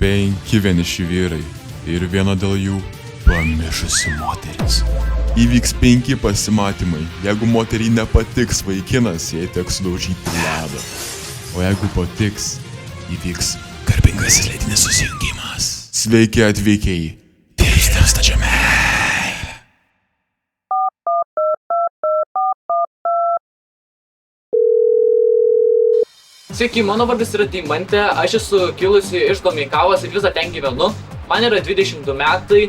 5 vieniši vyrai ir viena dėl jų pamišusi moteris. Įvyks 5 pasimatymai. Jeigu moteriai nepatiks vaikinas, jai teks sudaužyti ledą. O jeigu patiks, įvyks garbingasis leidinis susijungimas. Sveiki atvykę į Tirštės tačiame. Sveiki, mano vardas yra Deimantė, aš esu kilusi iš Domeikavos ir vis dar ten gyvenu. Man yra 22 metai,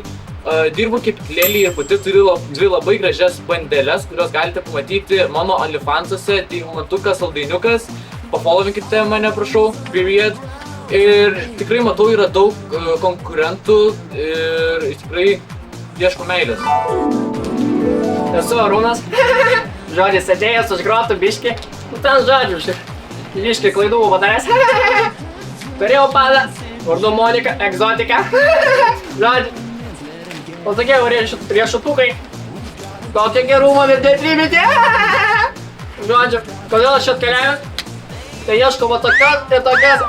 dirbu kepyklėlėje ir pati turiu 2 labai gražias bandeles, kurios galite pamatyti mano OnlyFansuose, Deimantukas Saldainiukas. Pafollowinkite mane, prašau, period. Ir tikrai matau, yra daug konkurentų ir tikrai ieško meilės. Esu Arūnas, žodis atėjęs už grotų biškį, ten žodžiu, biškį klaidų padaręs. Turėjau padą, vardu Monika, egzotika. Žodžiu, pasakiau riešutukai, kokie gerumo vertė primiti. Žodžiu, kodėl aš atkeliauju? Tai ieško va tokios ir tokios.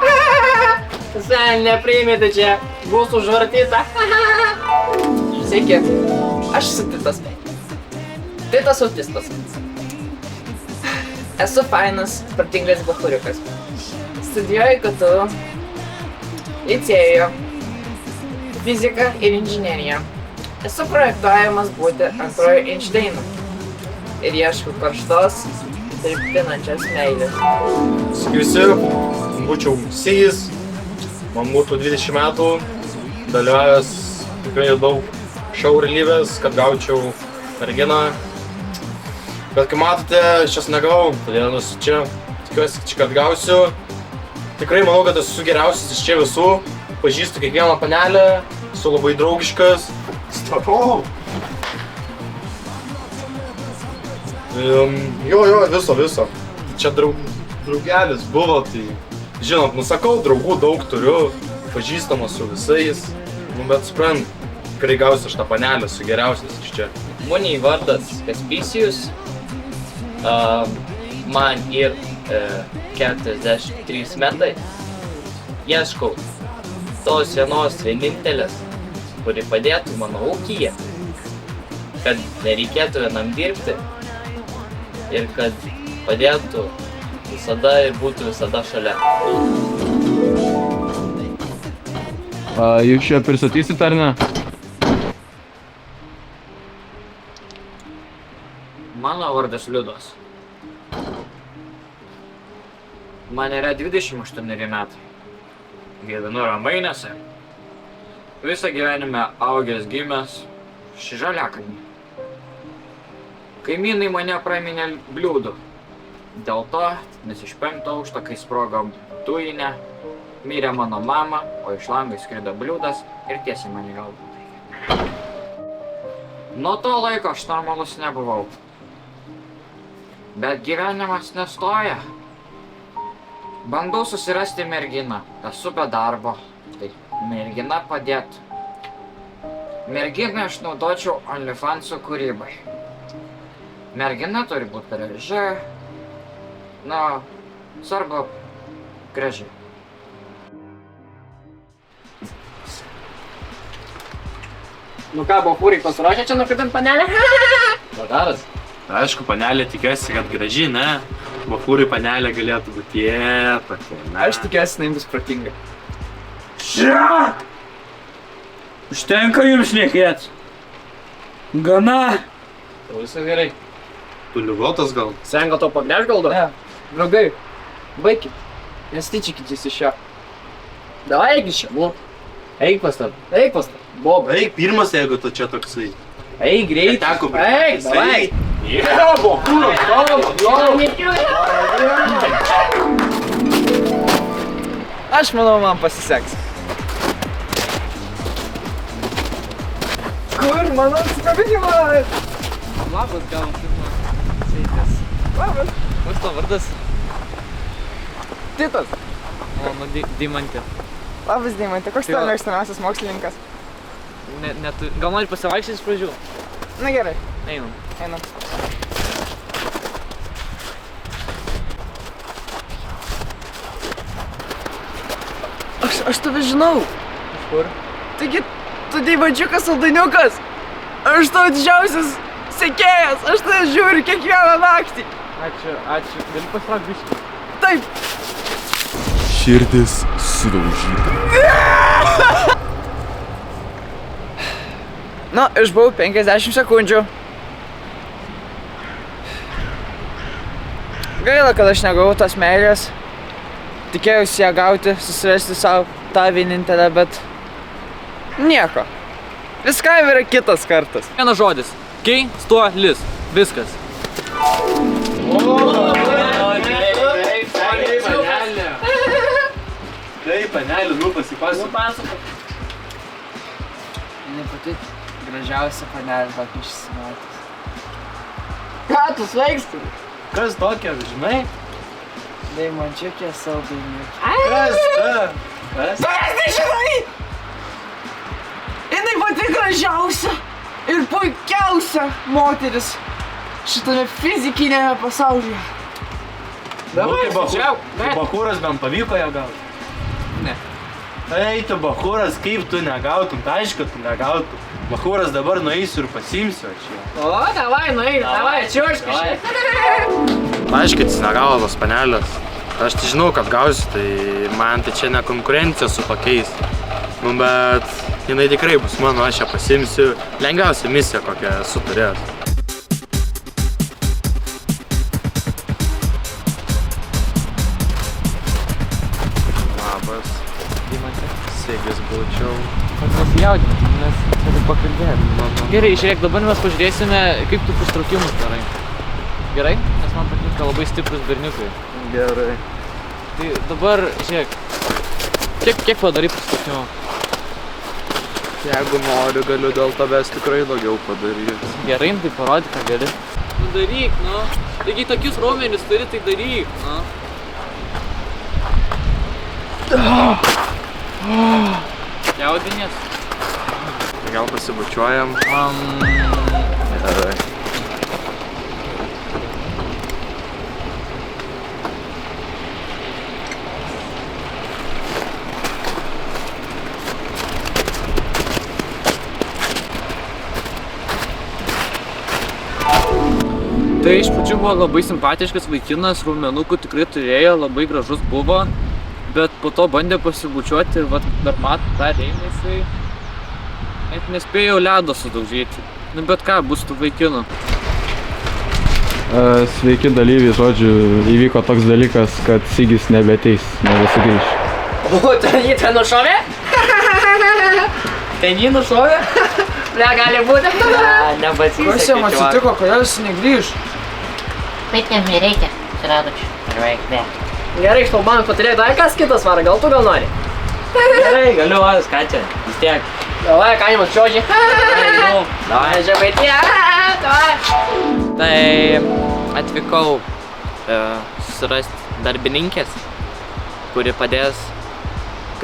Visai neprimiti čia, bus užvartyta. Sveiki, aš esu Titas. Titas autistas. Esu fainas, protingas bachuriukas. Studijuoju KTU, licėjuje, fiziką ir inžineriją. Esu projektuojamas būti antroju Einšteinu ir ieškau karštos, dirbtinančios meilės. Visi, būčiau sėjis, man būtų 20 metų, dalyvavęs tikrai daug šou realybės, kad gaučiau merginą. Bet kaip matote, aš jas negavau, todėl esu čia, tikiuosi, kad gausiu. Tikrai manau, kad esu geriausias iš čia visų, pažįstu kiekvieną panelę, esu labai draugiškas. Stopau! Viso. Čia draugelis buvo, tai žinot, nusakau, draugų daug turiu, pažįstamas su visais, bet suprant, tikrai gausiu aš tą panelę, esu geriausias iš čia. Mano vardas Kaspysijus, man ir 43 metai. Ieškau tos vienos vienintelės, kuri padėtų mano ūkyje, kad nereikėtų vienam dirbti ir kad padėtų visada ir būtų visada šalia. Jūs čia pristatysit ar ne? Mano vardas Liudas. Man yra 28 metai. Gyvenu Ramainėse. Visą gyvenimą augęs gimęs Žaliakalny. Kaimynai mane praminė bliūdu. Dėl to, nes iš 5 aukšto, kai sprogo dujinė, mirė mano mama, o iš lango skrido bliūdas ir tiesiai mane galvą. Nuo to laiko aš normalus nebuvau. Bet gyvenimas nestoja. Bandau susirasti merginą, esu be darbo, tai mergina padėtų. Merginą aš naudočiau OnlyFansų kūrybai. Mergina turi būti graži, svarbu graži. Nu ką, bachūrai, pasiruošę čia nukabint panelę? Badaras? Aišku, panelė tikiuosi, kad graži, ne? Bachūrai panelė galėtų būti tokia, ne? Aš tikiuosi, jinai bus protinga. Užtenka jums šnekėt. Gana. Visą gerai. Tu liugotas gal? Senga to pagrėž galdo? Ne, draugai, baikit. Nesityčykitės iš jo. Davai, eik iš čia, nu. Eik pas tą. Boba. Eik pirmas, jeigu tu čia toksai. Eik greit. Teko Eik, davai. Aš manau, man pasiseks. Kur mano atsikabinimas? Labas, gal pirma. Sveikas. Labas. Koks tavo vardas? Titas. O, Deimantė. Labas, Deimantė. Koks tavo mėgstamiausias mokslininkas? Gal nori pasivaikščioti iš pradžių? Na gerai. Einam. Aš tave žinau. Kur? Taigi, tu deimančiukas saldainiukas. Aš tavo didžiausias sekėjas. Aš tave žiūriu kiekvieną naktį. Ačiū. Gali pasitraukti biškį? Taip. Širdis sudaužyta. Nu, išbuvau 50 sekundžių. Gaila, kad aš negavau tos meilės. Tikėjausi ją gauti, susirasti savo tą vienintelę, bet nieko. Viskam yra kitas kartas. Vienas žodis. Keistuolis. Viskas. Taip, panelė, nu pasipasakok. Ne pati gražiausia panelė, tokį išsimatęs. Ką tu sveiksti? Kas tokia, žinai? Deimančiukė saldainiukė. Kas ta? Kas? Tavęs nežinai! Jinai pati gražiausia ir puikiausia moteris šitame fizikinėme pasaulyje. Tai bachūras bent pavyko ją gauti? Ne. Tai tu bachūras, kaip tu negautum, tai aišku, tu negautum. Bachūras dabar nueisiu ir pasiimsiu aš ją. O, davai, nueini, davai, čiuoški. Aišku, jis negavo tos panelės. Aš tai žinau, kad gausiu, tai man tai čia ne konkurencija su tokiais. Nu, bet jinai tikrai bus mano, aš ją pasiimsiu. Lengviausia misija, kokią esu turėjęs. Labas. Sveikis būčiau. Nesijaudinti, mes turi pakalbėti. Gerai, žiūrėk, dabar mes pažiūrėsime, kaip tu pastraukimus darai. Gerai? Nes man patinka labai stiprus berniukai. Gerai. Tai dabar, žiūrėk, kiek padarai pastraukimų? Jeigu noriu, galiu dėl tavęs tikrai daugiau padaryti. Gerai, tai parodyk, ką gali. Nu daryk, nu. Taigi tokius raumenis turi, tai daryk, nu. Jaudinės? Gal pasibučiuojam? Gerai. Tai iš pradžių buvo labai simpatiškas vaikinas, raumenukų tikrai turėjo, labai gražus buvo. Bet po to bandė pasibučiuoti ir vat, dar matot tą reimą jisai net nespėjo ledo sudaužyti. Nu bet ką, bus tų vaikinų. Sveiki dalyviai, žodžiu, įvyko toks dalykas, kad Sigis nebeteis, nebesugrįš. O, ten jį ten nušovė? Ten jį nušovė? Ne, gali būti. Kas jam atsitiko, kodėl jis negrįž? Taip jam ir reikia, atsirado čia. Beveik be. Gerai, iš tau man patarėjai, dar kas kitas varo, gal tu gal nori? Gerai, galiu vas, ką čia, vis tiek. Davai, kaimas čiodžiai. Davai, žemaitie. Davai. Tai atvykau susirasti darbininkės, kuri padės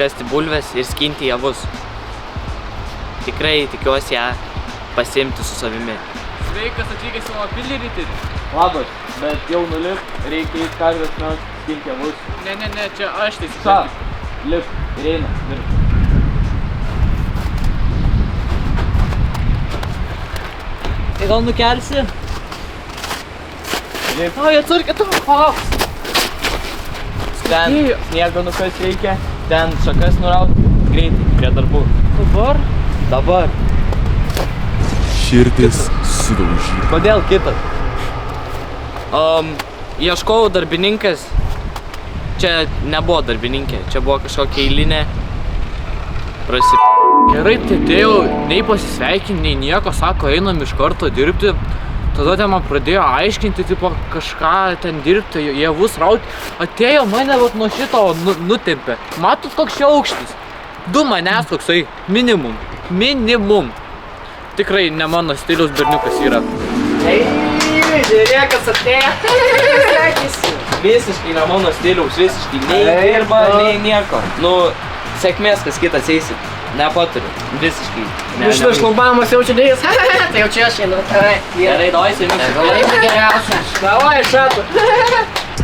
kasti bulves ir skinti javus. Tikrai tikiuosi ją pasiimti su savimi. Sveikas atvykęs į savo pilį ryterį. Labas, bet jau nulip, reikia į karvės mes skinti javus. Ne, čia aš tai Ša, lip ir eina, dirb. Tai gal nukelsi? Lip. Ai, atsarkė tu. Ten sniego nukas reikia, ten šakas nuraut, greitai, prie darbų. Dabar. Širdis sudaužyta. Kodėl kitas? Ieškojau darbininkės. Čia nebuvo darbininkė, čia buvo kažkokia eilinė. Gerai, tai atėjau, nei pasisveikinti, nei nieko, sako, einam iš karto dirbti. Tada ten man pradėjo aiškinti, tipo, kažką ten dirbti, javus rauti. Atėjo mane vat nuo šito nutempė. Matot, koks čia aukštis? 2 manęs toksai, minimum. Tikrai ne mano stiliaus berniukas yra. Žiūrėk, kas atėjo. Sekėsi. Visiškai ne mano stiliaus, visiškai nei dirba, nei nieko. Nu, sėkmės, kas kitas eisit. Nepaturiu, visiškai. Iš to šlubavimas jaučiu dėjus. Tai jau čia aš einu. Gerai, davai sėmiausi. Galai geriausia. Davai, šatu.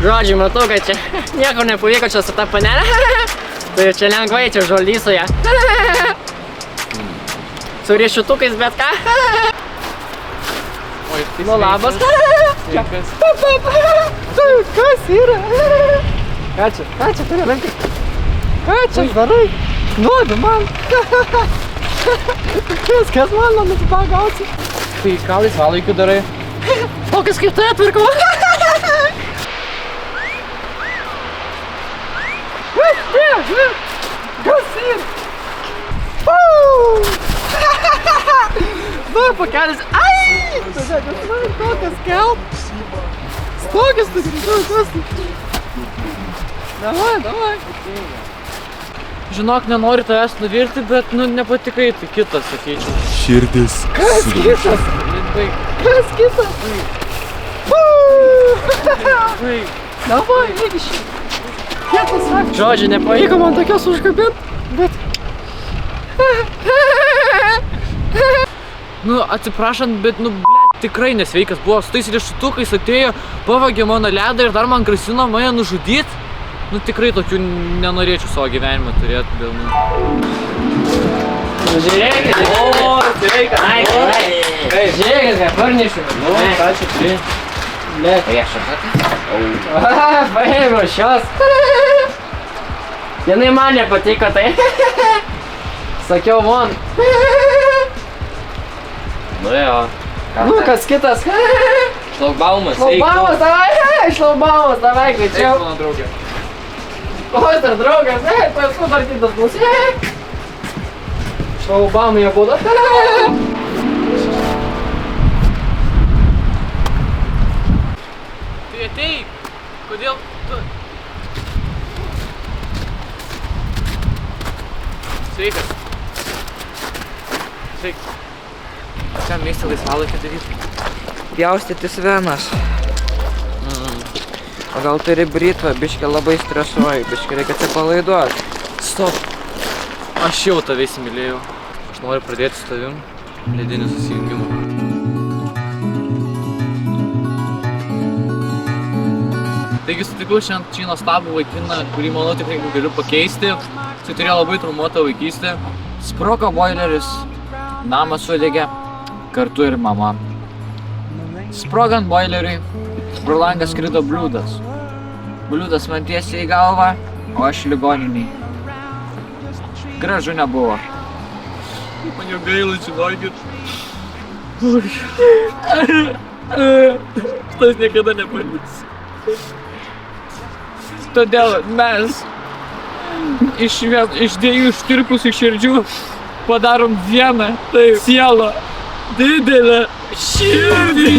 Žodžiu, matau, kad čia nieko nepavyko čia su ta panelė. Tai čia lengvai čia žoldy su ją. Su riešutukais, bet ką. Oi, tai Nu, labas. sveikas. Kas yra? Ką čia turi rankai? Ką čia darai? Nuodu man. Viskas man, nusipagausi. Tai ką laisvalaikiu darai? Tokias kaip tai atvirkau. Kas yra? Nu, pakelis. Ai! Tada, tokias kelp. Stogas tu kas. Davai. Žinok, nenoriu tavęs nuvirti, bet, nu, nepatikai, tai kitas, sakyčiau. Širdis. Kas kitas? Baig. Kas kitas? Baig. Davai, eik iš čia. Kietas sako. Žodžiu, nepavyko man tokios užkabint, bet... Nu, atsiprašant, bet, nu, blet, tikrai nesveikas buvo. Su tais riešutukais atėjo, pavagė mano ledą ir dar man grasino mane nužudyt. Nu, tikrai tokių nenorėčiau savo gyvenimą turėti, bet, nu. Žiūrėkit, sveikas. Žiūrėkit, ką parnešiu. Nu, ką čia turi? Blet. Paėmiau šios. Jinai man nepatiko, tai. Sakiau, man. Nu, jo. Nu, kas kitas? Šlagbaumas, Šlagbaumas, davai, šlagbaumas, davai, greičiau. mano draugė. O, dar draugas, paskui dar kitas bus. Šlagbaumas jie būda. Tai ateik. Kodėl tu... Sveikas. Sveikas. Ką mėgsti laisvalaikį daryti? Pjaustytis venas. O gal turi britvą, biškį labai stresuoju, biškį reikia atsipalaiduoti. Stop. Aš jau tave įsimylėjau. Aš noriu pradėti su tavim ledinių susijungimų. Taigi sutikau šiandien šį nuostabų vaikiną, kurį manau tikrai galiu pakeisti. Jis turėjo labai traumuotą vaikystę. Sprogo boileris, namas sudegė, kartu ir mama. Sprogant boileriui, pro langą skrido bliūdas. Bliūdas man tiesiai į galvą, o aš ligoniniai. Gražu nebuvo. Man jau gaila, žinokit. Tas niekada nepavyks. Todėl mes iš dviejų ištirpusių širdžių padarom vieną, tai sielą, didelę širdį.